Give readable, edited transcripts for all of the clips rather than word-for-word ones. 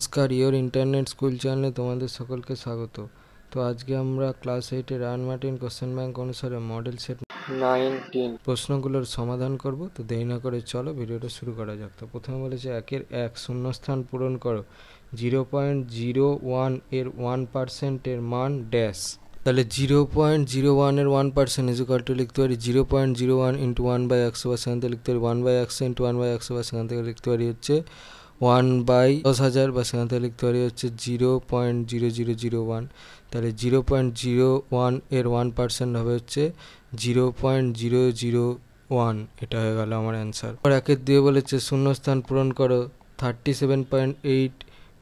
নমস্কার, your internet school চ্যানেলে তোমাদের সকলকে স্বাগত। তো আজকে আমরা ক্লাস 8-এর রান মার্টিন কোশ্চেন ব্যাংক অনুসারে মডেল সেট 19 প্রশ্নগুলোর সমাধান করব। তো দেরি না করে চলো ভিডিওটা শুরু করা যাক। তো প্রথমে বলেছে 1-1 শূন্যস্থান পূরণ করো 0.01 এর 1% এর মান ড্যাশ। তাহলে 0.01 এর 1% ইজ ইকুয়াল টু লিখতে পারি 0.01 ইন্টু 1/100, বা সেখান থেকে লিখতে পারি 1/100 ইন্টু 1/100, বা সেখান থেকে লিখতে পারি হচ্ছে 1/10,000, বা সেখান থেকে লিখতে পারি হচ্ছে 0.0001। তাহলে 0.01 এর 1% হবে হচ্ছে 0.001। এটা হয়ে গেল আমার অ্যান্সার। আর একের দিয়ে বলেছে শূন্যস্থান পূরণ করো 37.8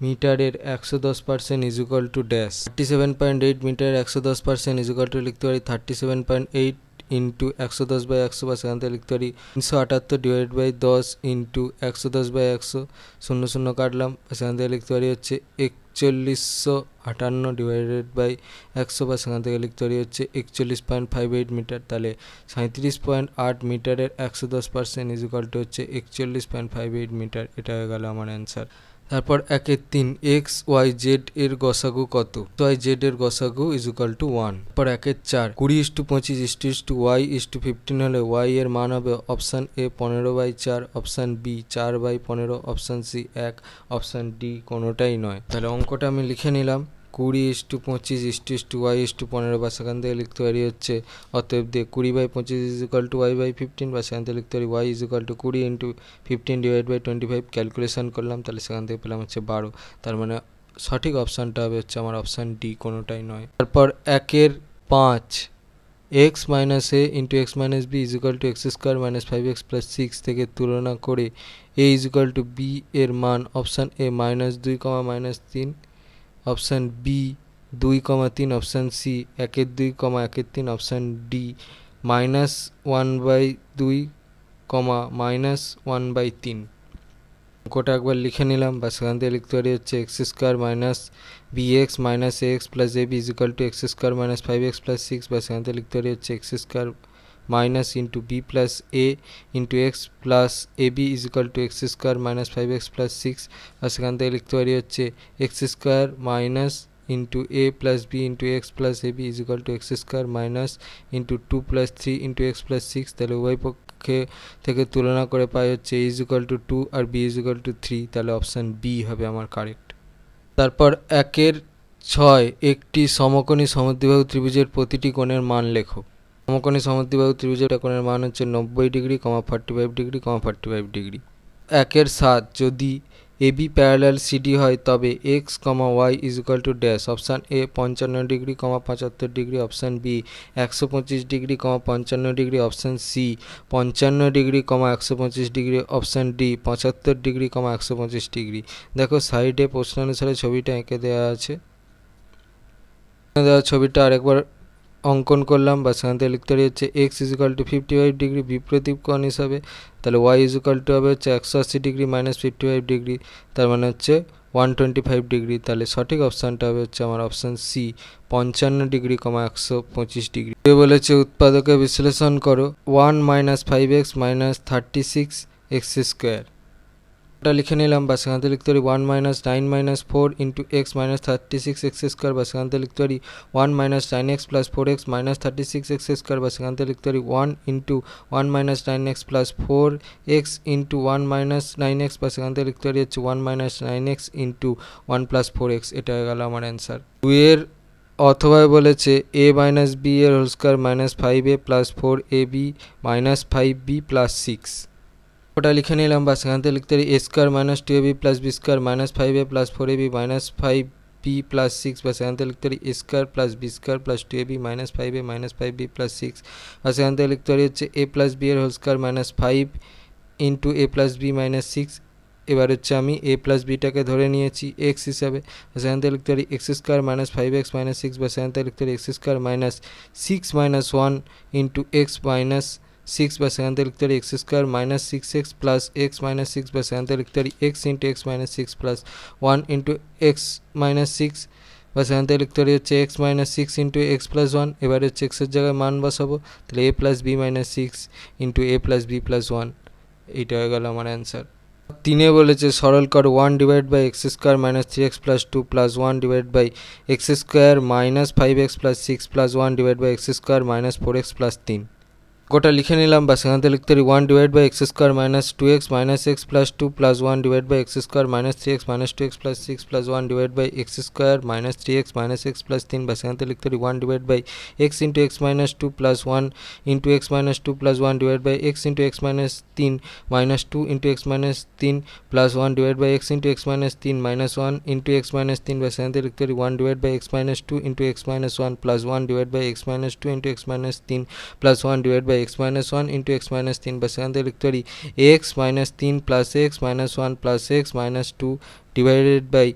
মিটারের 110% ইজ ইকুয়াল টু ড্যাশ। 37.8 মিটারের 110% ইজ ইকুয়াল টু লিখতে পারি 37.8 ইন্টু 110/100, বা সেখান থেকে লিখতে পারি 378 ডিভাইড বাই 10 ইন্টু 110/100, 0 কাটলাম, সেখান থেকে লিখতে পারি হচ্ছে 4158 ডিভাইডেড বাই 100, বা সেখান থেকে লিখতে পারি হচ্ছে 41.58 মিটার। তাহলে 37.8 মিটারের 110% ইজ ইকুয়াল টু হচ্ছে 41.58 মিটার। এটা হয়ে গেল আমার অ্যান্সার। তারপর 1-3 XYZ এর গসাগু কত? YZ এর গসাগু ইজ ইকুয়াল টু 1। তারপর 1-4 20:25:Y:15 হলে Y এর মান হবে option A 15/4, option B 4/15, option C 1, option D কোনোটাই নয়। তাহলে অঙ্কটা আমি লিখে নিলাম 20:25:Y:15, বা সেখান থেকে লিখতে পারি হচ্ছে অতএব দিয়ে 20/25 ইজ ইকুয়াল টু Y/15, বা সেখান থেকে লিখতে পারি Y is equal to 20 into 15 divide by 25। Calculation করলাম, তাহলে সেখান থেকে পেলাম হচ্ছে 12। তার মানে সঠিক অপশানটা হবে হচ্ছে আমার অপশান ডি, কোনোটাই নয়। তারপর 1-5 x minus A into x minus b is equal to x² minus 5x plus 6 থেকে তুলনা করে a is equal to b এর মান option A -2, -3, option B 2, 3, option C 1-2, 1-3, option D -1/2, -1/3। অঙ্কটা একবার লিখে নিলাম, বা সেখান থেকে লিখতে পারি হচ্ছে x² minus bx minus ax plus ab is equal to x² minus 5x plus 6, বা সেখান থেকে লিখতে পারি হচ্ছে x² minus into b plus a into x plus ab is equal to x² minus 5x plus 6, বা সেখান থেকে লিখতে পারি হচ্ছে x² minus into a plus b into x plus ab is equal to x² minus into 2 plus 3 into x plus 6। তাহলে উভয় পক্ষে থেকে তুলনা করে পাই হচ্ছে এ ইজ ইকুয়াল টু 2 আর বি ইজ ইকুয়াল টু 3। তাহলে অপশান বি হবে আমার কারেক্ট। তারপর 1-6 একটি সমকোণী সমদ্বিবাহু ত্রিভুজের প্রতিটি কোণের মান লেখো। সমকোণী সমদ্বিবাহু ত্রিভুজের কোণের মান হচ্ছে 90 ডিগ্রি, 45 ডিগ্রি, 45 ডিগ্রি। 1-7 যদি এবি প্যারালাল সিডি হয় তবে x, y is equal to dash. Option A 55 degree, 75 degree, option B 125 degree, 55 degree, option C 55 degree, 125 degree, option D 75 degree, 125 degree. দেখো সাইডে প্রশ্নানুসারে ছবিটা এঁকে দেওয়া আছে। দেওয়া ছবিটা আরেকবার অঙ্কন করলাম, বা সেখান থেকে লিখতে পারি হচ্ছে x is equal two 55 degree বিপরীত কোণ হিসাবে। তাহলে ওয়াই ইজ ইকুয়াল টু হবে হচ্ছে 180 ডিগ্রি মাইনাস 55 ডিগ্রি, তার মানে হচ্ছে 125 ডিগ্রি। তাহলে সঠিক অপশানটা হবে হচ্ছে আমার অপশান সি 55 ডিগ্রি, 125 ডিগ্রি। বলেছে উৎপাদকে বিশ্লেষণ করো 1 - 5x - 36x²। ওটা লিখে নিলাম, বা সেখান থেকে লিখতে পারি 1 - 9 - 4 ইন্টু এক্স মাইনাস 36x², বা সেখান থেকে লিখতে পারি 1 - 9x plus 4x minus 36x², বা সেখান থেকে লিখতে পারি 1 into 1 - 9x plus 4x into 1 - 9x, বা সেখান থেকে লিখতে পারি হচ্ছে 1 - 9x ইন্টু 1 প্লাস 4x। এটা হয়ে গেল আমার অ্যান্সার। 2 এর অথবা বলেছে a মাইনাস বি এর whole square minus 5a plus 4ab minus 5b plus 6। ওটা লিখে নিলাম, বা সেখান থেকে লিখতে পারি a² minus 2ab plus b² minus 5a plus 4ab minus 5b plus 6, বা সেখান থেকে লিখতে পারি a² plus b² plus 2ab minus 5a minus 5b plus 6, বা সেখান থেকে লিখতে পারি হচ্ছে a প্লাস b এর whole square minus 5 into a plus b minus 6। এবার হচ্ছে আমি a প্লাস বিটাকে ধরে নিয়েছি এক্স হিসাবে, সেখান থেকে লিখতে পারি x² মাইনাস 5x মাইনাস 6, বা সেখান থেকে লিখতে পারি x² minus 6 minus 1 into x minus 6, বা সেখান থেকে লিখতে পারি x² minus 6x plus x minus 6, বা সেখান থেকে লিখতে পারি x into x minus 6 plus 1 into x minus 6, বা সেখান থেকে লিখতে পারি হচ্ছে x minus 6 into x plus 1। এবার হচ্ছে এক্সের জায়গায় মান বসাবো, তাহলে a plus B minus 6 into a plus b plus 1। এইটা হয়ে গেল আমার অ্যান্সার। তিনে বলেছে সরল করো 1 divide by x square minus 3x plus 2 plus 1 divide by x square minus 5x plus 6 plus 1 divide by x square minus 4x plus 3 গোটা লিখে নিলাম বা সেখান থেকে লিখতে পারি 1 divide by x square minus 2x minus x plus 2 plus 1 divide by x square minus 3x minus 2x plus 6 plus 1 divide by x square minus 3x minus x plus 3 বা সেখান থেকে লিখতে পারি 1 divide by x into x minus 2 plus 1 into x minus 2 plus 1 divide by x into x minus 3 minus 2 into x minus 3 plus 1 divide by x into x minus 3 minus 1 into x minus 3 বা সেখান থেকে লিখতে পারি 1 divide by x minus 2 into x minus 1 plus 1 divide by x minus 2 into x minus 3 plus 1 divide by x minus 1 into x minus 3 বা সেখান থেকে লিখতে পারি x minus 3 plus x minus 1 plus x minus 2 divided by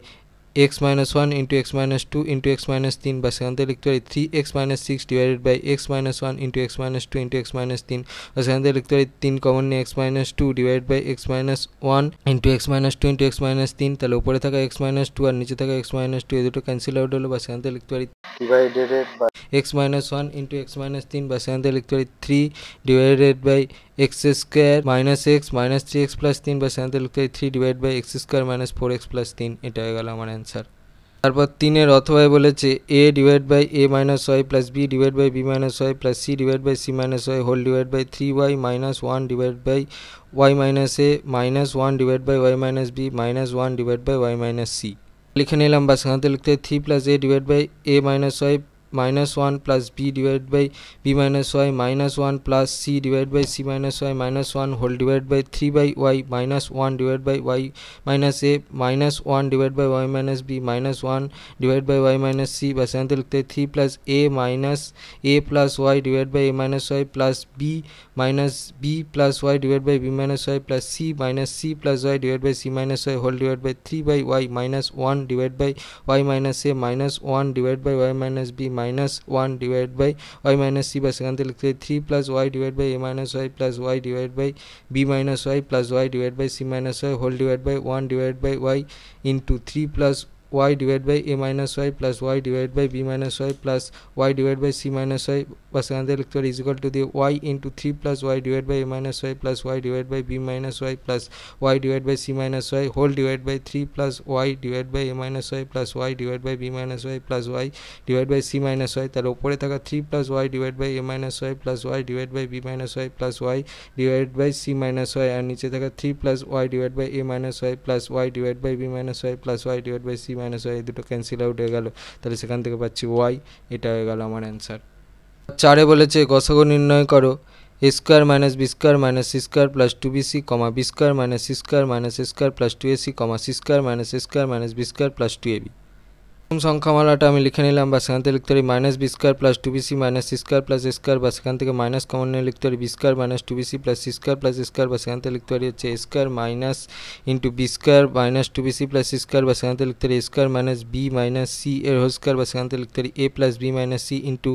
x minus 1 into x minus 2 into x minus 3 বা সেখান থেকে লিখতে পারি 3x minus 6 divided by x minus 1 into x minus 2 into x minus 3 বা সেখান থেকে লিখতে পারি 3 কমন নিয়ে x minus 2 divided by x minus 1 into x minus 2 into x minus 3 তাহলে উপরে থাকা x minus 2 আর নিচে থাকা x minus 2 এই দুটো ক্যান্সেল আউট হলো বা সেখান থেকে লিখতে পারি divided by x minus 1 into x minus 3 বা সেখান থেকে লিখতে পারি 3 divided by x square minus x minus 3x plus 3 বা সেখান থেকে লিখতে পারি 3 divided by x square minus 4x plus 3 এটা হয়ে গেল আমার অ্যান্সার। তারপর 3-এর অথবা বলেছে a divide by a minus y plus b divide by b minus y plus c divide by c minus y whole divide by 3y minus 1 divide by y minus a minus 1 divide by y minus b minus 1 divide by y minus c লিখে নিলাম বা সেখান থেকে লিখতে 3 plus a divide by a minus y minus 1 plus b divided by b minus y minus 1 plus c divided by c minus y minus 1 whole divided by 3 by y minus 1 divided by y minus a minus 1 divided by y minus b minus 1 divided by y minus c बस यहाँ लिखते हैं 3 plus a minus a plus y divided by a minus y plus b minus b plus y divided by b minus y plus c minus c plus y divided by c minus y whole divided by 3 by y minus 1 divided by y minus a minus 1 divided by y minus b minus 1 divided by y minus c बस यहाँ लिखते हैं 3 plus y divided by a minus y plus y divided by b minus y plus y divided by c minus y whole divided by 1 divided by y into 3 plus y divided by a minus y plus y divided by b minus y plus y divided by c minus y बस यहाँ लिखते हैं is equal to the y into 3 plus y divided by a minus y plus y divided by b minus y plus y divided by c minus y whole divided by 3 plus y divided by a minus y plus y divided by b minus y plus y divided by c minus y তাহলে উপরে থাকা 3 plus y divided by a minus y plus y divided by b minus y plus y divided by c minus y আর নিচে থাকা 3 plus y divided by a minus y plus y divided by b minus y plus y divided by c minus y এই দুটো cancel out হয়ে গেল তাহলে সেখান থেকে পাচ্ছি y এটা হয়ে গেল আমার অ্যান্সার। 4-এ বলেছে গসাগু নির্ণয় করো a square minus B square minus C square plus 2bc comma b square minus C square minus a square plus 2ac comma c square minus a square minus B square plus 2ab প্রথম সংখ্যামালাটা আমি লিখে নিলাম বা সেখান থেকে লিখতে পারি minus B square plus 2bc minus C square plus A square বা সেখান থেকে মাইনাস কমন নিয়ে লিখতে পারি B square minus 2bc plus C square plus A square বা সেখান থেকে লিখতে পারি হচ্ছে A square minus into B square minus 2bc plus C square বা সেখান থেকে লিখতে পারি A square minus B minus C এর হোল স্কোয়ার বা সেখান থেকে লিখতে পারি এ plus B minus C into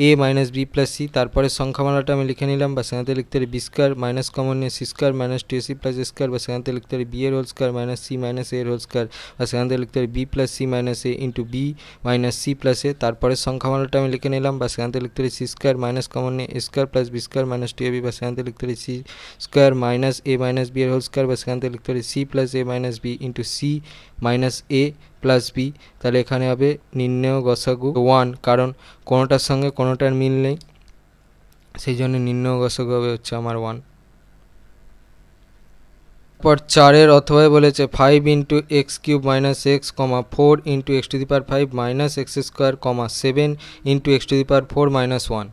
A minus B plus C তারপরে সংখ্যামালাটা আমি লিখে নিলাম বা সেখান থেকে লিখতে পারি বি স্কোয়ার মাইনাস কমন নিয়ে C square minus 2ac plus A square বা সেখান থেকে লিখতে পারি বি এর whole square minus C minus A এর হোল স্কোয়ার বা সেখান থেকে লিখতে পারি B plus C minus A into B minus C plus A তারপরে সংখ্যামালাটা আমি লিখে নিলাম বা সেখান থেকে লিখতে পারি সি স্কোয়ার মাইনাস কমন নিয়ে A square plus B square minus 2ab বা সেখান থেকে লিখতে পারি C square minus A minus B এর হোল স্কোয়ার বা সেখান থেকে লিখতে পারি C plus A minus B into C minus A plus B তাহলে এখানে হবে নির্ণেয় গসাগু 1 কারণ কোনোটার সঙ্গে কোনোটার মিল নেই সেই জন্য নির্ণেয় গসাগু হবে হচ্ছে আমার 1। পর 4-এর অথবা বলেছে 5 into x cube minus x comma 4 into x two the power 5 minus x square comma 7 into x two the power 4 minus 1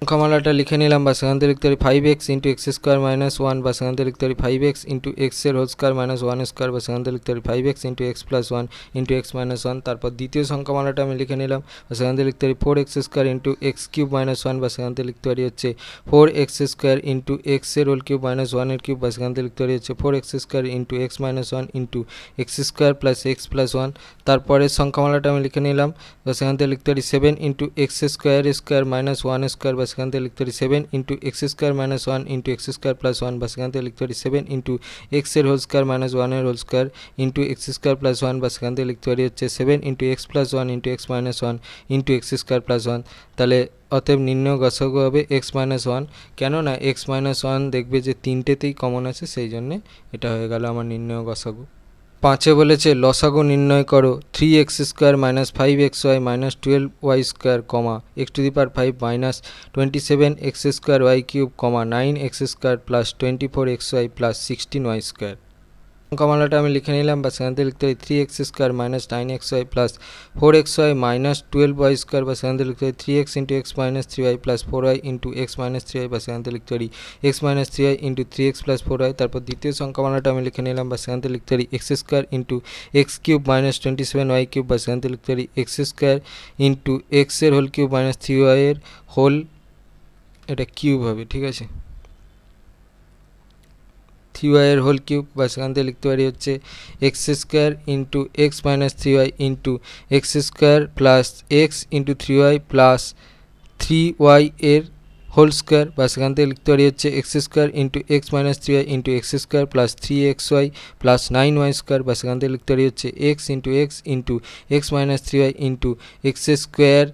সংখ্যামালাটা লিখে নিলাম বা সেখান থেকে লিখতে পারি 5x into x square minus 1 বা সেখান থেকে লিখতে পারি 5x ইন্টু এক্স এর হোল স্কোয়ার মাইনাস 1 স্কোয়ার বা সেখান থেকে লিখতে পারি 5x into x plus 1 into x minus 1 তারপর দ্বিতীয় সংখ্যামালাটা আমি লিখে নিলাম বা সেখান থেকে লিখতে পারি 4x square into x cube minus 1 বা সেখান থেকে লিখতে পারি হচ্ছে 4x স্কোয়ার ইন্টু এক্স এর হোল কিউব মাইনাস 1 এর কিউব বা সেখান থেকে লিখতে পারি হচ্ছে 4x square into x minus 1 into x square plus x plus 1 তারপরে সংখ্যামালাটা আমি লিখে নিলাম বা সেখান থেকে লিখতে পারি 7 into x square minus 1 square বা সেখান থেকে লিখতে পারি 7 into x square minus 1 into x square plus 1 বা সেখান থেকে লিখতে পারি 7 ইন্টু এক্স এর হোল স্কোয়ার মাইনাস 1 এর whole square into x square plus 1 বা সেখান থেকে লিখতে পারি হচ্ছে 7 into x plus 1 into x minus 1 into x square plus 1। তাহলে অতএব নির্ণয় গসাগু হবে এক্স মাইনাস 1, কেননা এক্স মাইনাস 1 দেখবে যে তিনটেতেই কমন আছে, সেই জন্যে এটা হয়ে গেল আমার নির্ণয় গসাগু। 5 বলেছে লসাগু নির্ণয় করো 3x square minus 5xy minus 12y square comma x to the power 5 minus 27x square y cube comma 9x square plus 24xy plus 16y square. কমলাটা আমি লিখে নিলাম বা সেখান থেকে লিখতে পারি 3x square minus 9xy plus 4xy minus 12y square বা সেখান থেকে লিখতে পারি 3x into x minus 3y plus 4y into x minus 3y বা সেখান থেকে লিখতে পারি x minus 3y into 3x plus 4y। তারপর দ্বিতীয় সংখ্যামালাটা আমি লিখে নিলাম বা সেখান থেকে লিখতে পারি x square into x cube minus 27y cube বা সেখান থেকে লিখতে পারি এক্স স্কোয়ার ইন্টু এক্স এর হোল কিউব মাইনাস 3y এর হোল, এটা কিউব হবে, ঠিক আছে, 3y এর হোল কিউব বা সেখান থেকে লিখতে পারি হচ্ছে x square into x minus 3y into x square plus x into 3y plus 3y এর হোল স্কোয়ার বা সেখান থেকে লিখতে পারি হচ্ছে x square into x minus 3y into x square plus 3xy plus 9y square বা সেখান থেকে লিখতে পারি হচ্ছে x into x minus 3y into x square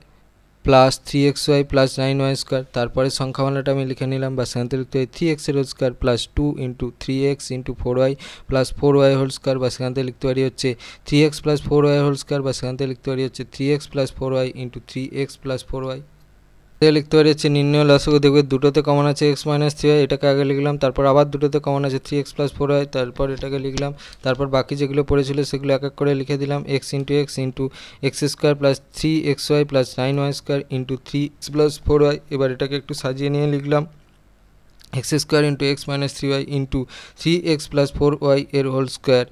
plus 3xy plus 9y square. তারপরে সংখ্যামালাটা আমি লিখে নিলাম বা সেখান থেকে লিখতে পারি 3x এর whole square plus 2 into 3x into 4y plus 4y whole square বা সেখান থেকে লিখতে পারি হচ্ছে 3x plus 4y whole square বা সেখান থেকে লিখতে পারি হচ্ছে 3x plus 4y into 3x plus 4y। লিখতে পারি হচ্ছে নির্ণয় লসাগু, দেখবে দুটোতে কমন আছে এক্স মাইনাস 3y, এটাকে আগে লিখলাম, তারপর আবার দুটোতে কমন আছে 3x প্লাস 4y, তারপর এটাকে লিখলাম, তারপর বাকি যেগুলো পড়েছিল সেগুলো এক এক করে লিখে দিলাম x into x square plus 3xy plus 9y square into 3x plus 4y। এবার এটাকে একটু সাজিয়ে নিয়ে লিখলাম x square into x minus 3y into 3x plus 4y এর whole square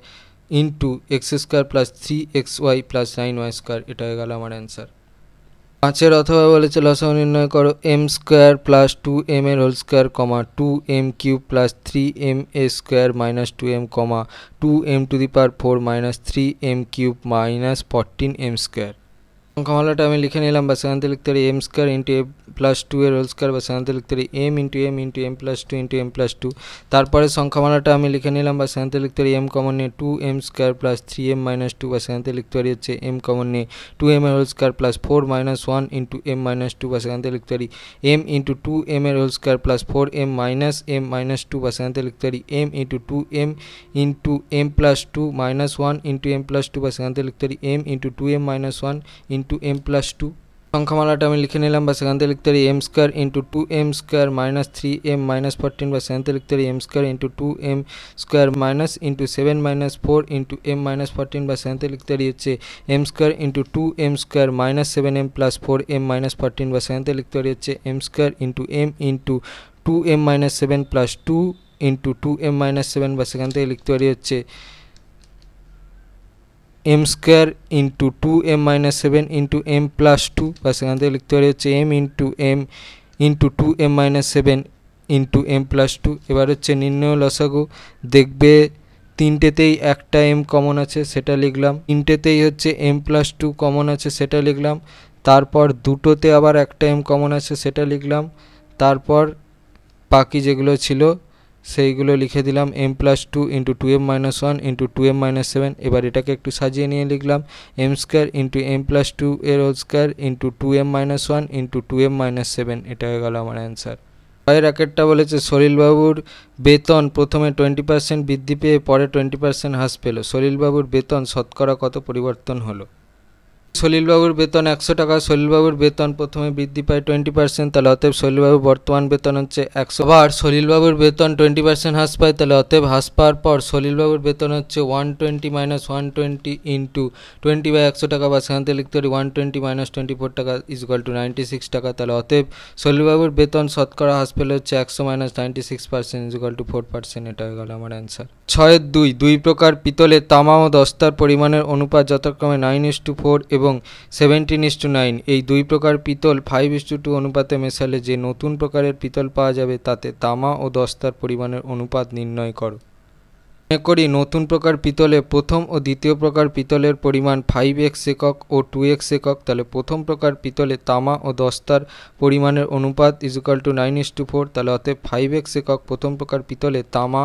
into x square plus 3xy plus 9y square. এটা হয়ে গেল আমার অ্যান্সার। 5 অথবা বলেছে লসাগু নির্ণয় করো এম স্কোয়ার প্লাস 2m এর whole square comma 2m cube plus 3m এ square minus 2m comma 2m to the power 4 minus 3m cube minus 14m square. সংখ্যামালাটা আমি লিখে নিলাম বা সেখান থেকে লিখতে পারি M square into M plus 2 এর হোল স্কোয়ার বা সেখান থেকে লিখতে পারি M into M plus 2 into M plus 2। তারপরে সংখ্যামালাটা আমি লিখে নিলাম বা সেখান থেকে লিখতে পারি এম কমন নিয়ে 2m square plus 3m minus 2 বা সেখান থেকে লিখতে পারি হচ্ছে এম কমন নিয়ে 2m এর whole square plus 4 minus 1 into m minus 2 বা সেখান থেকে লিখতে পারি এম ইন্টু 2m এর whole square plus 4m minus m minus 2 বা সেখান থেকে লিখতে পারি M into 2m into M plus 2 minus 1 into M plus 2 বা সেখান থেকে লিখতে পারি M into 2m minus 1 into M plus 2। সংখ্যামালাটা আমি লিখে নিলাম বা সেখান থেকে লিখতে পারি M square into 2m square minus 3m minus 14 বা সেখান থেকে লিখতে পারি M square into 2m square minus into 7 minus 4 into m minus 14 বা সেখান থেকে লিখতে পারি হচ্ছে m square into 2m square minus 7m plus 4m minus 14 বা সেখান থেকে লিখতে পারি হচ্ছে m square into m into 2m minus 7 plus 2 into 2m minus 7 বা সেখান থেকে লিখতে পারি হচ্ছে m square into 2m minus 7 into m plus 2 বা সেখান থেকে লিখতে পারি হচ্ছে m into 2m minus 7 into m plus 2। এবার হচ্ছে নির্ণয় লসাগু, দেখবে তিনটেতেই একটা m কমন আছে সেটা লিখলাম, তিনটেতেই হচ্ছে m প্লাস 2 কমন আছে সেটা লিখলাম, তারপর দুটোতে আবার একটা m কমন আছে সেটা লিখলাম, তারপর বাকি যেগুলো ছিল সেইগুলো লিখে দিলাম m plus 2 into 2m minus 1 into 2m minus 7। এবার এটাকে একটু সাজিয়ে নিয়ে লিখলাম m square into m plus 2 এর whole square into 2m minus 1 into 2m minus 7। এটা হয়ে গেল আমার অ্যান্সার। পরের রাকেটটা বলেছে সলিলবাবুর বেতন প্রথমে 20% বৃদ্ধি পেয়ে পরে 20% হ্রাস পেল, সলিলবাবুর বেতন শতকরা কত পরিবর্তন হলো। সলিলবাবুর বেতন 100 টাকা, সলিলবাবুর বেতন প্রথমে বৃদ্ধি পায় 20%, তাহলে অতএব সলিলবাবুর বর্তমান বেতন হচ্ছে 100। আবার সলিলবাবুর বেতন 20% হ্রাস পায়, তাহলে অতএব হ্রাস পাওয়ার পর সলিলবাবুর বেতন হচ্ছে 120 মাইনাস 120 ইন্টু 20/100 টাকা বা সেখান থেকে লিখতে পারি 120 মাইনাস 24 টাকা ইজুয়াল টু 96 টাকা। তাহলে অতএব সলিলবাবুর বেতন শতকরা হ্রাস পেলে হচ্ছে 100 মাইনাস 96% ইজুয়াল টু 4%। এটা হয়ে গেল আমার অ্যান্সার। 6-2 দুই প্রকার পিতলের তামা ও দস্তার পরিমাণের অনুপাত যথাক্রমে 9:4 এবং 17:9। এই দুই প্রকার পিতল 5:2 অনুপাতে মেশালে যে নতুন প্রকারের পিতল পাওয়া যাবে তাতে তামা ও দস্তার পরিমাণের অনুপাত নির্ণয় করো। মনে করি নতুন প্রকার পিতলে প্রথম ও দ্বিতীয় প্রকার পিতলের পরিমাণ 5x একক ও 2x একক। তাহলে প্রথম প্রকার পিতলে তামা ও দস্তার পরিমাণের অনুপাত = 9:4। তাহলে অতএব 5x একক প্রথম প্রকার পিতলে তামা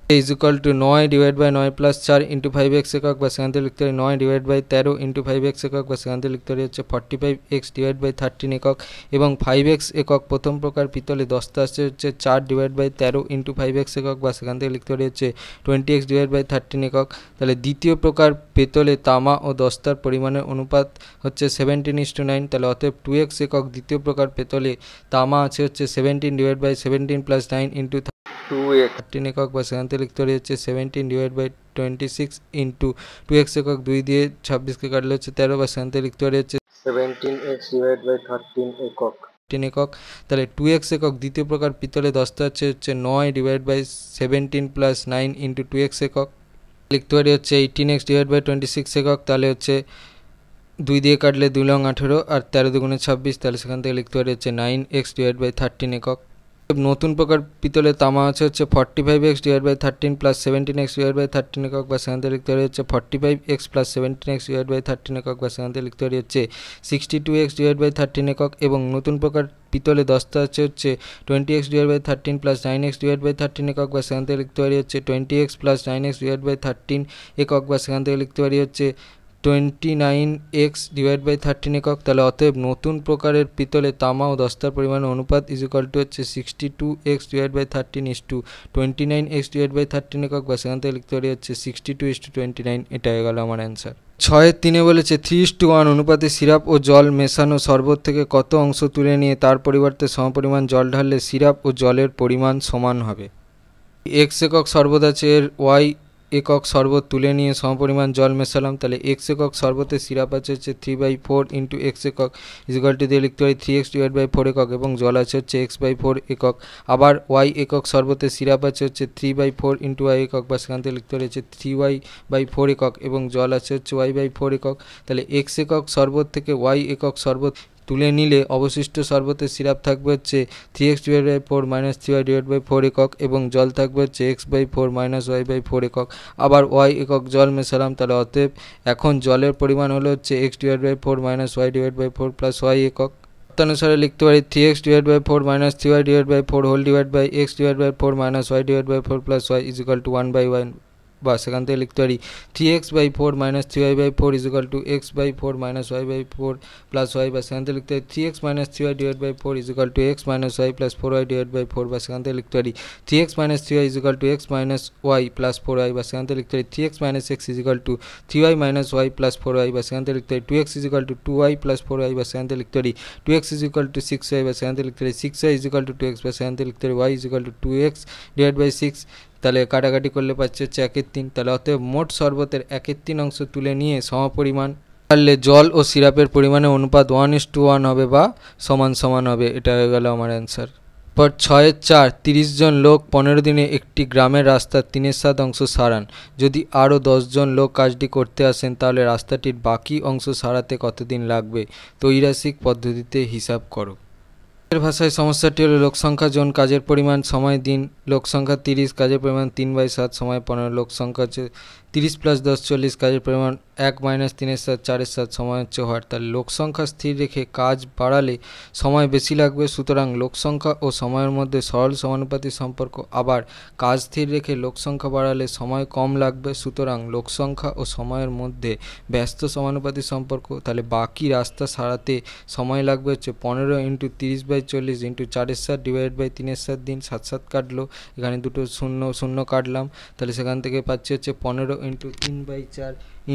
= 9/9 + 4 × 5x একক, বা সেখান থেকে লিখতে পারি 9/13 × 5x একক, বা সেখান থেকে লিখতে পারি হচ্ছে 45x/13 একক। এবং 5x একক প্রথম প্রকার পিতলে দস্তা আসছে হচ্ছে 4/13 × 5x একক, বা সেখান থেকে লিখতে পারি হচ্ছে 20x/13 একক। তাহলে দ্বিতীয় প্রকার পিতলে তামা ও দস্তার পরিমাণের অনুপাত হচ্ছে 17:9। তাহলে অতএব 2x একক দ্বিতীয় প্রকার পিতলে তামা আছে হচ্ছে 17/17 + 9 × 13 একক, বা সেখান থেকে লিখতে পারি হচ্ছে 17/26 × 2x একক। 2 দিয়ে 26কে কাটলে হচ্ছে 13, বা সেখান থেকে লিখতে পারি হচ্ছে 17x/13 একক। তাহলে 2x একক দ্বিতীয় প্রকার পিতলে দস্তা হচ্ছে 9/17 + 9 × 2x একক, লিখতে পারি হচ্ছে 18x/26 একক। তাহলে হচ্ছে 2 দিয়ে কাটলে 2 লং 18 আর 13 দুগুণে 26, তাহলে সেখান থেকে লিখতে পারি হচ্ছে 9x/13 একক। নতুন প্রকার পিতলে তামা আছে হচ্ছে 45x/13 + 17x/13 একক, বা সেখান থেকে লিখতে পারি হচ্ছে 45x + 17x/13 একক, বা সেখান থেকে লিখতে পারি হচ্ছে 62x/13 একক। এবং নতুন প্রকার পিতলে দস্তা আছে হচ্ছে 20x/13 + 9x/13 একক, বা সেখান থেকে লিখতে পারি হচ্ছে 20x + 9x/13 একক, বা সেখান থেকে লিখতে পারি হচ্ছে 29x/13 একক। তাহলে অতএব নতুন প্রকারের পিতলে তামা ও দস্তার পরিমাণের অনুপাত = হচ্ছে 62x/13 * 29x/13 একক, বা সেখান থেকে লিখতে পারি হচ্ছে 62:29। এটা হয়ে গেল আমার অ্যান্সার। 6-3 বলেছে 3:1 অনুপাতে সিরাপ ও জল মেশানো শরবত থেকে কত অংশ তুলে নিয়ে তার পরিবর্তে সমপরিমাণ জল ঢাললে সিরাপ ও জলের পরিমাণ সমান হবে। x একক শরবত আছে, এর y একক শরবত তুলে নিয়ে সমপরিমাণ জল মেশালাম। তাহলে x একক শরবতের সিরাপ আছে হচ্ছে 3/4 × x একক দিয়ে লিখতে পারি 3x/4 একক, এবং জল আছে হচ্ছে x/4 একক। আবার y একক শরবতের সিরাপ আছে হচ্ছে 3/4 × y একক, বা সেখান থেকে লিখতে পারি হচ্ছে 3y/4 একক, এবং জল আছে হচ্ছে y/4 একক। তাহলে x একক শরবত থেকে y একক শরবত তুলে নিলে অবশিষ্ট শরবতের সিরাপ থাকবে হচ্ছে 3x/4 - 3y/4 একক, এবং জল থাকবে হচ্ছে x/4 - y/4 একক। আবার y একক জল মেশালাম, তাহলে অতএব এখন জলের পরিমাণ হলো হচ্ছে x/4 - y/4 + y একক। অনুসারে লিখতে পারি 3x/4 - 3y/4 x/4 - y/4 + y = 1/1, বা সেখান থেকে লিখতে পারি 3x/4 - 3y/4 = x/4 - y/4 + y, বা সেখান থেকে লিখতে পারি 3x - 3y/4 = x - y + 4y/4, বা সেখান থেকে লিখতে পারি 3x - 3y = x - y + 4y, বা সেখান থেকে লিখতে পারি 3x - x = 3y - y + 4y, বা সেখান থেকে লিখতে পারি 2x = 2y + 4y, বা সেখান থেকে লিখতে পারি 2x = 6y, বা সেখান থেকে লিখতে পারি 6y = 2x, বা সেখান থেকে লিখতে পারি y = 2x/6। তাহলে কাটাকাটি করলে পাচ্ছে হচ্ছে 1/3। তাহলে অতএব মোট শরবতের 1/3 অংশ তুলে নিয়ে সমপরিমাণ ঢাললে জল ও সিরাপের পরিমাণের অনুপাত 1:1 হবে, বা সমান সমান হবে। এটা হয়ে গেল আমার অ্যান্সার। পর 6-4 30 জন লোক 15 দিনে একটি গ্রামের রাস্তার 3/7 অংশ সারান। যদি আরও 10 জন লোক কাজটি করতে আসেন তাহলে রাস্তাটির বাকি অংশ সারাতে কতদিন লাগবে? ত্রৈরাশিক পদ্ধতিতে হিসাব করো। এর ভাষায় সমস্যাটি হলো লোকসংখ্যা জন কাজের পরিমাণ সময় দিন। লোকসংখ্যা 30, কাজের পরিমাণ 3/7, সময় 15। লোকসংখ্যা হচ্ছে 30 + 10 40, কাজের পরিমাণ 1 - 3/7 4/7, সময় হচ্ছে হওয়ার। তাহলে লোকসংখ্যা স্থির রেখে কাজ বাড়ালে সময় বেশি লাগবে, সুতরাং লোকসংখ্যা ও সময়ের মধ্যে সরল সমানুপাতিক সম্পর্ক। আবার কাজ স্থির রেখে লোকসংখ্যা বাড়ালে সময় কম লাগবে, সুতরাং লোকসংখ্যা ও সময়ের মধ্যে ব্যস্ত সমানুপাতিক সম্পর্ক। তাহলে বাকি রাস্তা সারাতে সময় লাগবে হচ্ছে 15 × 30/40 × 4/7 / 3/7 দিন। 7 কাটলো, এখানে দুটো শূন্য কাটলাম, তাহলে সেখান থেকে পাচ্ছি হচ্ছে 15 × 3/4 ×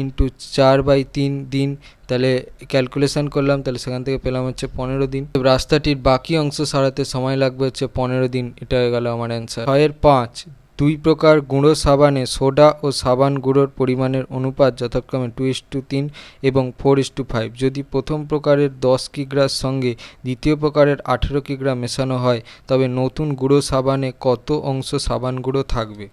4/3 দিন। তাহলে ক্যালকুলেশন করলাম, তাহলে সেখান থেকে পেলাম হচ্ছে 15 দিন। রাস্তাটির বাকি অংশ সারাতে সময় লাগবে হচ্ছে 15 দিন। এটা হয়ে গেল আমার অ্যান্সার। 6-5 দুই প্রকার গুঁড়ো সাবানে সোডা ও সাবান গুঁড়োর পরিমাণের অনুপাত যথাক্রমে 2:3 এবং 4:5। যদি প্রথম প্রকারের 10 কিগ্রার সঙ্গে দ্বিতীয় প্রকারের 18 কিগ্রা মেশানো হয় তবে নতুন গুঁড়ো সাবানে কত অংশ সাবান গুঁড়ো থাকবে?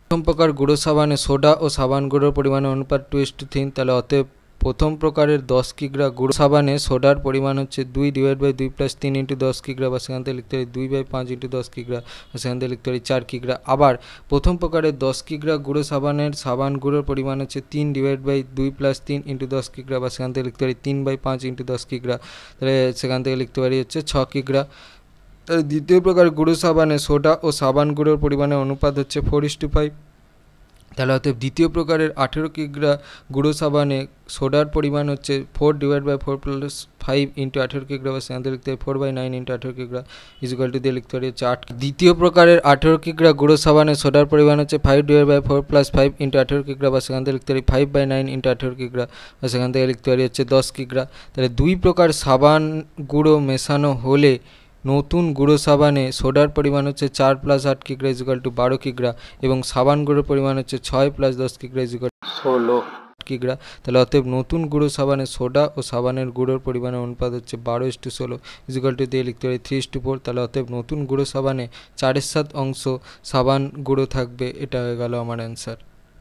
প্রথম প্রকার গুঁড়ো সাবানে সোডা ও সাবান গুঁড়োর পরিমাণের অনুপাত 2:3। তাহলে অতএব প্রথম প্রকারের 10 কিগ্রা গুঁড়ো সাবানে সোডার পরিমাণ হচ্ছে 2/2 + 3 × 10 কিগ্রা, বা সেখান থেকে লিখতে পারি 2/5 × 10 কিগ্রা, বা সেখান থেকে লিখতে পারি 4 কিগ্রা। আবার প্রথম প্রকারের 10 কিগ্রা গুঁড়ো সাবানের সাবান গুঁড়োর পরিমাণ হচ্ছে 3/2 + 3 × 10 কিগ্রা, বা সেখান থেকে লিখতে পারি 3/5 × 10 কিগ্রা, তাহলে সেখান থেকে লিখতে পারি হচ্ছে 6 কিগ্রা। দ্বিতীয় প্রকার গুঁড়ো সাবানে সোডা ও সাবান গুঁড়োর পরিমাণের অনুপাত হচ্ছে 4:5। তাহলে অতএব দ্বিতীয় প্রকারের 18 কিগ্রা গুঁড়ো সাবানে সোডার পরিমাণ হচ্ছে 4/4 + 5 × 18 কিগ্রা, বা সেখান থেকে লিখতে পারি 4/9 × 18 কিগ্রা = দিয়ে লিখতে পারি হচ্ছে 8। দ্বিতীয় প্রকারের 18 কিগ্রা গুঁড়ো সাবানে সোডার পরিমাণ হচ্ছে 5/4 + 5 × 18 কিগ্রা, বা সেখান থেকে লিখতে পারি 5/9 × 18 কিগ্রা, বা সেখান থেকে লিখতে পারি হচ্ছে 10 কিগ্রা। তাহলে দুই প্রকার সাবান গুঁড়ো মেশানো হলে নতুন গুঁড়ো সাবানে সোডার পরিমাণ হচ্ছে 4 + 8 কিগ্রা = 12 কিগ্রা, এবং সাবান গুঁড়োর পরিমাণ হচ্ছে 6 + 10 কিগ্রা = 16 কিগ্রা। তাহলে অতএব নতুন গুঁড়ো সাবানে সোডা ও সাবানের গুঁড়োর পরিমাণের অনুপাত হচ্ছে 12:16 দিয়ে লিখতে পারি 3:4। তাহলে অতএব নতুন গুঁড়ো সাবানে 4/7 অংশ সাবান গুঁড়ো থাকবে। এটা হয়ে গেল আমার অ্যান্সার।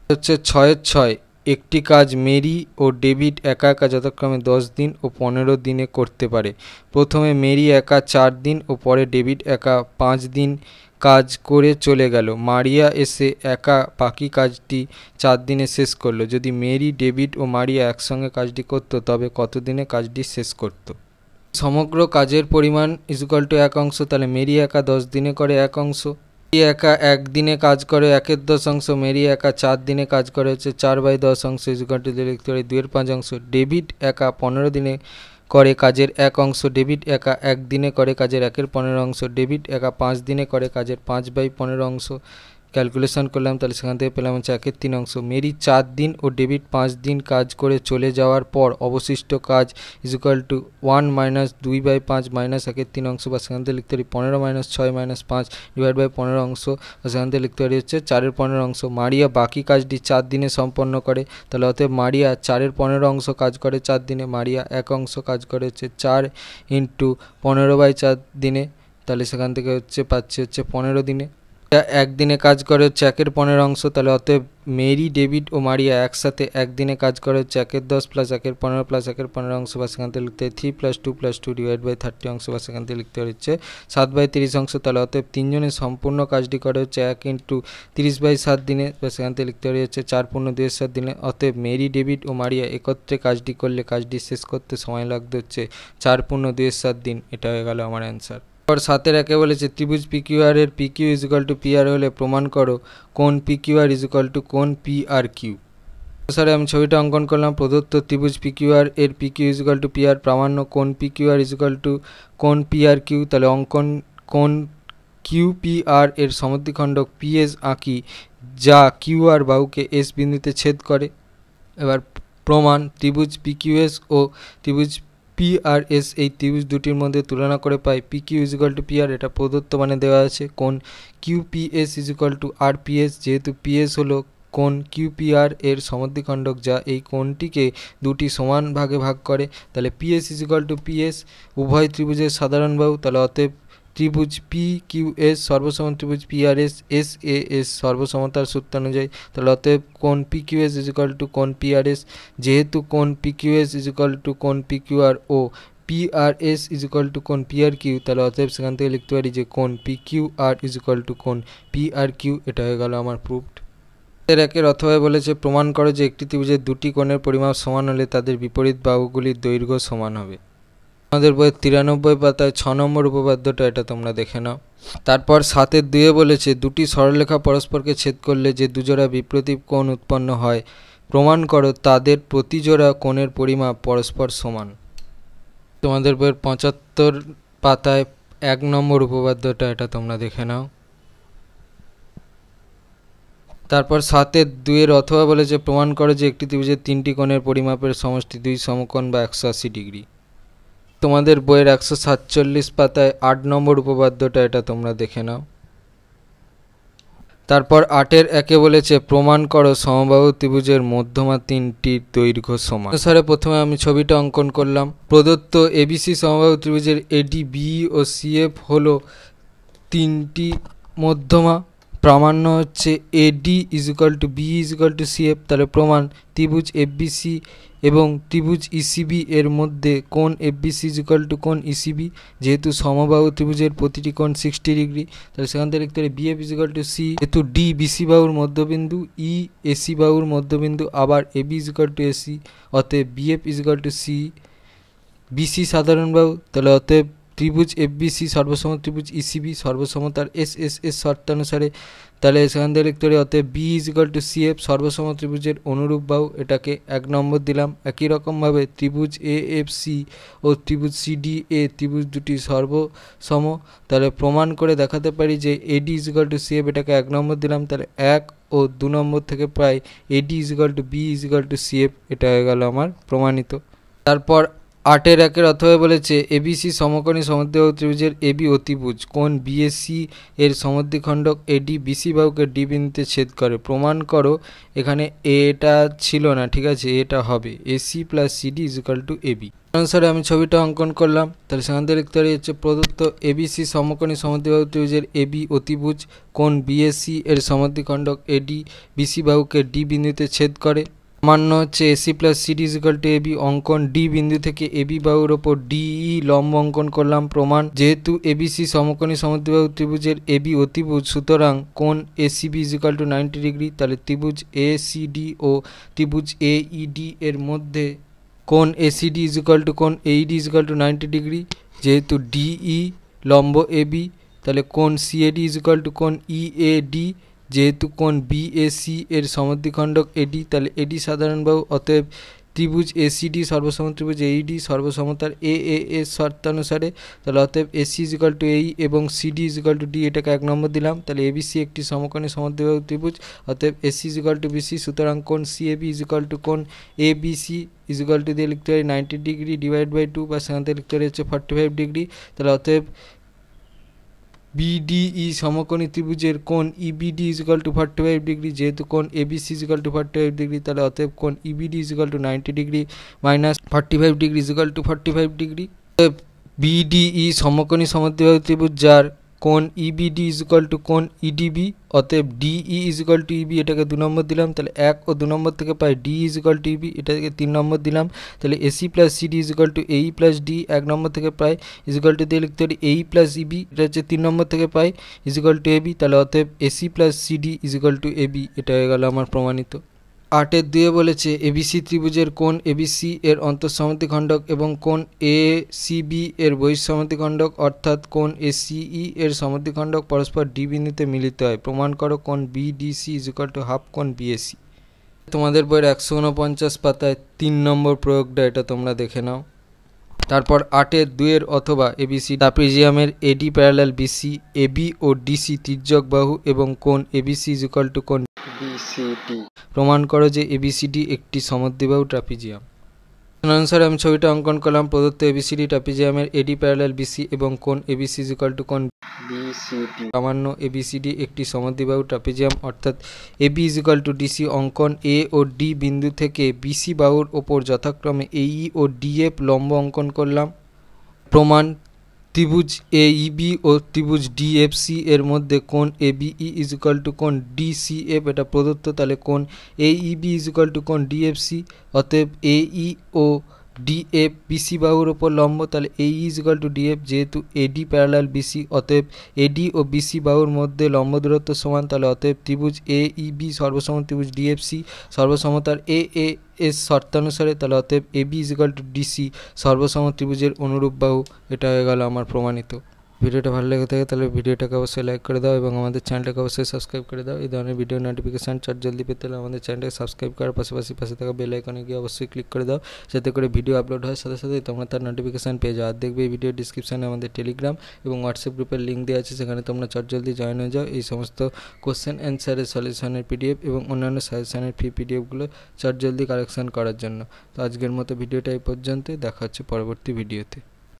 হচ্ছে 6-6 একটি কাজ মেরি ও ডেভিড একা একা যথাক্রমে 10 দিন ও 15 দিনে করতে পারে। প্রথমে মেরি একা 4 দিন ও পরে ডেভিড একা 5 দিন কাজ করে চলে গেল। মারিয়া এসে একা বাকি কাজটি 4 দিনে শেষ করলো। যদি মেরি, ডেভিড ও মারিয়া একসঙ্গে কাজটি করত তবে কত দিনে কাজটি শেষ করত? সমগ্র কাজের পরিমাণ = 1 অংশ। তাহলে মেরি একা 10 দিনে করে 1 অংশ, মেরি একা 1 দিনে কাজ করে 1/10 অংশ, মেরি একা 4 দিনে কাজ করে হচ্ছে 4/10 অংশ দিয়ে লিখতে পারি 2/5 অংশ। ডেভিড একা 15 দিনে করে কাজের 1 অংশ, ডেভিড একা 1 দিনে করে কাজের 1/15 অংশ, ডেভিড একা 5 দিনে করে কাজের 5/15 অংশ। ক্যালকুলেশন করলাম, তাহলে সেখান থেকে পেলাম হচ্ছে 1/3 অংশ। মেরি 4 দিন ও ডেভিড 5 দিন কাজ করে চলে যাওয়ার পর অবশিষ্ট কাজ = 1 - 2/5 - 1/3 অংশ, বা সেখান থেকে লিখতে পারি 15 - 6 - 5 / 15 অংশ, বা সেখান থেকে লিখতে পারি হচ্ছে 4/15 অংশ। মারিয়া বাকি কাজটি 4 দিনে সম্পন্ন করে। তাহলে অতএব মারিয়া 4/15 অংশ কাজ করে 4 দিনে, মারিয়া 1 অংশ কাজ করে হচ্ছে 4 × 15/4 দিনে। তাহলে সেখান থেকে হচ্ছে পাচ্ছি হচ্ছে 15 দিনে। 1 দিনে কাজ করে হচ্ছে 1/15 অংশ। তাহলে অতএব মেরি, ডেভিড ও মারিয়া একসাথে 1 দিনে কাজ করে হচ্ছে 1/10 + 1/15 + 1/15 অংশ, বা সেখান থেকে লিখতে 3 + 2 + 2 / 30 অংশ, বা সেখান থেকে লিখতে হচ্ছে 7/30 অংশ। তাহলে অতএব 3 জনের সম্পূর্ণ কাজটি করে হচ্ছে 1 × 30/7 দিনে, বা সেখান থেকে লিখতে পারি হচ্ছে 4 × 2/7 দিনে। অতএব মেরি, ডেভিড ও মারিয়া একত্রে কাজটি করলে কাজটি শেষ করতে সময় লাগতে হচ্ছে 4 × 2/7 দিন। এটা হয়ে গেল আমার অ্যান্সার। 7-এর একে বলেছে ত্রিভুজ PQR এর PQ = PR হলে প্রমাণ করো কোণ PQR = কোণ PRQ। স্যার আমি ছবিটা অঙ্কন করলাম। প্রদত্ত ত্রিভুজ PQR এর PQ = PR, প্রামাণ্য কোণ PQR = কোণ PRQ। তাহলে অঙ্কন কোণ QPR এর সমদ্বিখণ্ডক PS আঁকি যা QR বাহুকে S বিন্দুতে ছেদ করে। এবার প্রমাণ, ত্রিভুজ PQS ও ত্রিভুজ PRS এই ত্রিভুজ দুটির মধ্যে তুলনা করে পাই PQ = PR। এটা প্রদত্ত মানে দেওয়া আছে। কোণ QPS = RPS, যেহেতু PS হলো কোণ QPR এর সমদ্বিখণ্ডক যা এই কোণটিকে দুটি সমান ভাগে ভাগ করে। তাহলে PS = PS উভয় ত্রিভুজের সাধারণ বাহু। তাহলে অতএব ত্রিভুজ PQS সর্বসম ত্রিভুজ PRS SAS সর্বসমতার সূত্র অনুযায়ী। তাহলে অতএব কোণ PQS = কোণ PRS, যেহেতু কোণ PQS = কোণ PQR ও PRS = কোণ PRQ, তাহলে অতএব সেখান থেকে লিখতে পারি যে কোণ PQR = কোণ PRQ। এটা হয়ে গেল আমার প্রুফড। এর একের অথবা বলেছে প্রমাণ করো যে একটি ত্রিভুজের দুটি কোণের পরিমাপ সমান হলে তাদের বিপরীত বাহুগুলির দৈর্ঘ্য সমান হবে। আমাদের বইয়ের 93 পাতায় 6 নম্বর উপপাদ্যটা, এটা তোমরা দেখে নাও। তারপর 7-2 বলেছে দুটি সরলরেখা পরস্পরকে ছেদ করলে যে দুজোড়া বিপ্রতীপ কোণ উৎপন্ন হয় প্রমাণ করো তাদের প্রতি জোড়া কোণের পরিমাপ পরস্পর সমান। তোমাদের বইয়ের 75 পাতায় 1 নম্বর উপপাদ্যটা, এটা তোমরা দেখে নাও। তারপর 7-2 অথবা বলেছে প্রমাণ করো যে একটি ত্রিভুজের 3টি কোণের পরিমাপের সমষ্টি 2 সমকোণ বা 180 ডিগ্রি। তোমাদের বইয়ের 147 পাতায় 8 নম্বর উপপাদ্যটা, এটা তোমরা দেখে নাও। তারপর 8-এর একে বলেছে প্রমাণ করো সমবাহু ত্রিভুজের মধ্যমা 3টির দৈর্ঘ্য সমান। স্যারে প্রথমে আমি ছবিটা অঙ্কন করলাম। প্রদত্ত ABC সমবাহু ত্রিভুজের AD, BE ও CF হলো 3টি মধ্যমা। প্রামাণ্য হচ্ছে AD is equal to BE is equal to CF. তাহলে প্রমাণ ত্রিভুজ এফবিসি এবং ত্রিভুজ ইসিবি এর মধ্যে কোণ এফবিসি ইজ ইকুয়াল টু কোণ ইসিবি, যেহেতু সমবাহু ত্রিভুজের প্রতিটি কোণ 60 ডিগ্রি, তাহলে সেখান থেকে লিখতে পারি BF is equal to C, যেহেতু ডি বিসি বাহুর মধ্যবিন্দু, ই এসি বাহুর মধ্যবিন্দু, আবার AB is equal to AC, অতএব BF is equal to C. BC সাধারণ বাহু, তাহলে অতএব ত্রিভুজ এফবিসি সর্বসম ত্রিভুজ ইসিবি সর্বসমতার এস এস এস শর্তানুসারে, তাহলে সেখান থেকে লিখতে পারি অতএব B is equal to CF সর্বসম ত্রিভুজের অনুরূপ বাহু, এটাকে 1 নম্বর দিলাম। একই রকমভাবে ত্রিভুজ এ এফ সি ও ত্রিভুজ সিডি এ ত্রিভুজ দুটি সর্বসম, তাহলে প্রমাণ করে দেখাতে পারি যে এডি ইজ ইকুয়াল টু সিএফ, এটাকে 1 নম্বর দিলাম। তাহলে 1 ও 2 নম্বর থেকে প্রায় AD is equal to BE is equal to CF, এটা হয়ে গেল আমার প্রমাণিত। তারপর 8-এর 1-এর অথবা বলেছে এবিসি সমকোণী সমদ্বিবাহু ত্রিভুজের এবি অতিভুজ কোণ বিএসি এর সমদ্বিখণ্ডক এডি বিসি বাহুকে ডি বিন্দুতে ছেদ করে, প্রমাণ করো। এখানে এটা ছিল না, ঠিক আছে, এটা হবে AC plus CD is equal to AB. অনুসারে আমি ছবিটা অঙ্কন করলাম, তাহলে সেখান থেকে লিখতে পারি হচ্ছে প্রদত্ত এবিসি সমকোণী সমদ্বিবাহু ত্রিভুজের এবি অতিভুজ কোণ বিএসি এর সমদ্বিখণ্ডক এডি বিসি বাহুকে ডি বিন্দুতে ছেদ করে। মান্য হচ্ছে AC plus CD is equal to AB. অঙ্কন ডি বিন্দু থেকে এবি বাহুর ওপর ডিই লম্ব অঙ্কন করলাম। প্রমাণ যেহেতু এবিসি সমকোণী সমদ্বিবাহু ত্রিভুজের এবি অতিভুজ, সুতরাং কোণ ACB is equal two 90 degree. তাহলে ত্রিভুজ এসিডি ও ত্রিভুজ এইডি এর মধ্যে কোণ এসিডি ইজ ইকুয়াল টু কোণ eighty is equal two 90 degree, যেহেতু ডিই লম্ব এবি, তাহলে কোণ সিএডি ইজ ইকুয়াল টু কোণ ইএডি, যেহেতু কোণ বিএসি এর সমদ্বিখণ্ডক এডি, তাহলে এডি সাধারণ বাহু, অতএব ত্রিভুজ এসিডি সর্বসম ত্রিভুজ এইডি সর্বসমতার এ এস শর্তানুসারে, তাহলে অতএব এসি ইজ ইকুয়াল টু এই এবং CD is equal two D, এটাকে 1 নম্বর দিলাম। তাহলে এবিসি একটি সমকোণী সমদ্বিবাহু ত্রিভুজ, অতএব AC is equal to BC, সুতরাং কোণ সিএবি ইজ ইকুয়াল টু কোণ এবিসি ইজ ইকুয়াল টু দিয়ে লিখতে পারি 90 ডিগ্রি ডিভাইড বাই 2, বা সেখান থেকে লিখতে পারি হচ্ছে 45 ডিগ্রি। তাহলে অতএব বিডিই সমকোণী ত্রিভুজের কোণ EBD is equal two 45 degree, যেহেতু কোণ ABC is equal two 45 degree, তাহলে অতএব কোণ EBD is equal two 90 degree minus 45 degree is equal two 45 degree. বিডিই সমকোণী সমদ্বিবাহু ত্রিভুজ যার কোণ ইবিডি ইজ ইকুয়াল টু কোণ ইডিবি, অতএব ডিই ইজ ইকুয়াল টু ইবি, এটাকে 2 নম্বর দিলাম। তাহলে 1 ও 2 নম্বর থেকে পাই ডি ইজ ইকুয়াল টু ইবি, এটাকে 3 নম্বর দিলাম। তাহলে AC plus CD is equal two এই প্লাস ডি, 1 নম্বর থেকে পাই ইজ ইকুয়াল টু দিয়ে লিখতে পারি এই প্লাস ইবি, এটা হচ্ছে 3 নম্বর থেকে পাই ইজ ইকুয়াল টু এবি। তাহলে অতএব AC plus CD is equal to AB, এটা হয়ে গেল আমার প্রমাণিত। 8-এর 2-এ বলেছে এবিসি ত্রিভুজের কোণ এবিসি এর অন্তঃসমদ্বিখণ্ডক এবং কোণ এসিবি এর বহিঃসমদ্বিখণ্ডক অর্থাৎ কোণ এসিই এর সমদ্বিখণ্ডক পরস্পর ডি বিন্দুতে মিলিত হয়, প্রমাণ করো। কোণ BDC is equal to half কোণ বিএসি। তোমাদের বইয়ের 149 পাতায় 3 নম্বর প্রয়োগটা, এটা তোমরা দেখে নাও। তারপর 8-এর 2-এর অথবা ABC ট্রাপিজিয়ামের AD parallel BC, AB ও ডিসি তির্যক বাহু এবং কোণ এবিসি ইজ ইকুয়াল টু কোণ বিসিডি, প্রমাণ করো যে এবিসিডি একটি সমদ্বিবাহু ট্রাপিজিয়াম। অনুসারে আমি ছবিটা অঙ্কন করলাম। প্রদত্ত এবিসিডি ট্রাপিজিয়ামের এডি প্যারালাল বিসি এবং কোণ এবিসি ইজ ইকুয়াল টু কোণ বিসিডি। সামান্য এবিসিডি একটি সমদ্বিবাহু ট্রাপিজিয়াম, অর্থাৎ AB is equal to DC. অঙ্কন এ ও ডি বিন্দু থেকে বিসি বাহুর ওপর যথাক্রমে এই ও ডিএফ লম্ব অঙ্কন করলাম। প্রমাণ ত্রিভুজ এইবি ও ত্রিভুজ ডিএফসি এর মধ্যে কোণ এবিই ইজ ইকুয়াল টু কোণ ডিসিএফ, এটা প্রদত্ত। তাহলে কোণ এইবি ইজ ইকুয়াল টু কোণ ডিএফসি, অতএব এই ও ডিএফ বিসি বাহুর ওপর লম্ব, তাহলে এই ইজ ইকুয়াল টু ডিএফ, যেহেতু এডি প্যারালাল বিসি, অতএব এডি ও বিসি বাহুর মধ্যে লম্ব দূরত্ব সমান, তাহলে অতএব ত্রিভুজ এইবি সর্বসম ত্রিভুজ ডিএফসি সর্বসমতার এ এস শর্তানুসারে, তাহলে অতএব AB is equal to DC সর্বসম ত্রিভুজের অনুরূপ বাহু, এটা হয়ে গেল আমার প্রমাণিত। ভিডিওটা ভালো লেগে থাকে তাহলে ভিডিওটাকে অবশ্যই লাইক করে দাও এবং আমাদের চ্যানেলটাকে অবশ্যই সাবস্ক্রাইব করে দাও। এই ধরনের ভিডিও নোটিফিকেশান জলদি পেতে হলে আমাদের চ্যানেলটাকে সাবস্ক্রাইব করার পাশাপাশি পাশে থাকা বেল আইকনে গিয়ে অবশ্যই ক্লিক করে দাও, যাতে করে ভিডিও আপলোড হয় সাথে সাথে তোমরা তার নোটিফিকেশান পেয়ে যাও। আর দেখবে এই ভিডিও ডিসক্রিপশানে আমাদের টেলিগ্রাম এবং হোয়াটসঅ্যাপ গ্রুপের লিঙ্ক দেওয়া আছে, সেখানে তোমরা জলদি জয়েন হয়ে যাও। এই সমস্ত কোশ্চেন অ্যান্সারের সলিউশনের পিডিএফ এবং অন্যান্য সাজেশনের ফ্রি পিডিএফগুলো জলদি কালেকশন করার জন্য। তো আজকের মতো ভিডিওটা এই পর্যন্তই, দেখা হচ্ছে পরবর্তী ভিডিওতে।